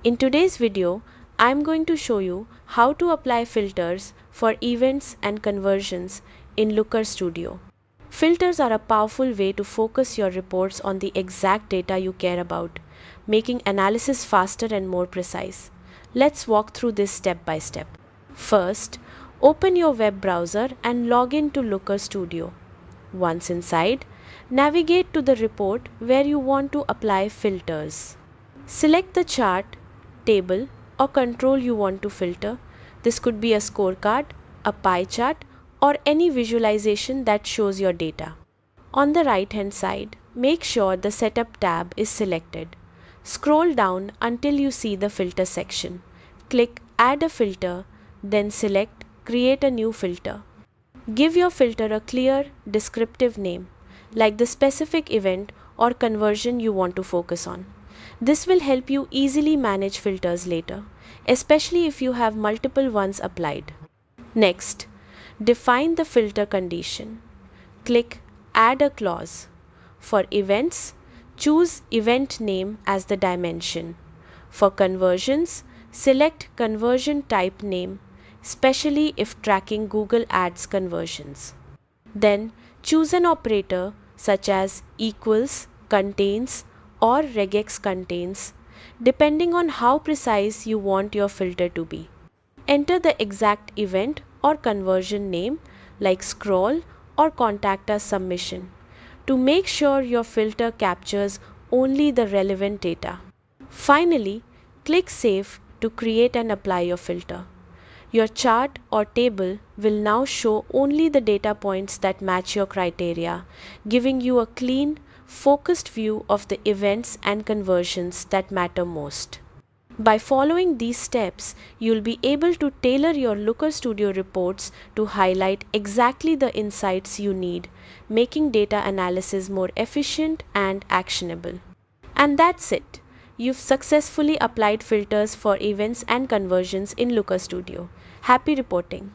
In today's video, I'm going to show you how to apply filters for events and conversions in Looker Studio. Filters are a powerful way to focus your reports on the exact data you care about, making analysis faster and more precise. Let's walk through this step by step. First, open your web browser and log in to Looker Studio. Once inside, navigate to the report where you want to apply filters. Select the chart, table, or control you want to filter. This could be a scorecard, a pie chart, or any visualization that shows your data. On the right hand side, make sure the Setup tab is selected. Scroll down until you see the filter section. Click Add a filter, then select Create a new filter. Give your filter a clear, descriptive name, like the specific event or conversion you want to focus on. This will help you easily manage filters later, especially if you have multiple ones applied. Next, define the filter condition. Click Add a clause. For events, choose event name as the dimension. For conversions, select conversion type name, especially if tracking Google Ads conversions. Then choose an operator such as equals, contains, or regex contains, depending on how precise you want your filter to be. Enter the exact event or conversion name like scroll or contact us submission to make sure your filter captures only the relevant data. Finally, click Save to create and apply your filter. Your chart or table will now show only the data points that match your criteria, giving you a clean, focused view of the events and conversions that matter most. By following these steps, you'll be able to tailor your Looker Studio reports to highlight exactly the insights you need, making data analysis more efficient and actionable. And that's it. You've successfully applied filters for events and conversions in Looker Studio. Happy reporting!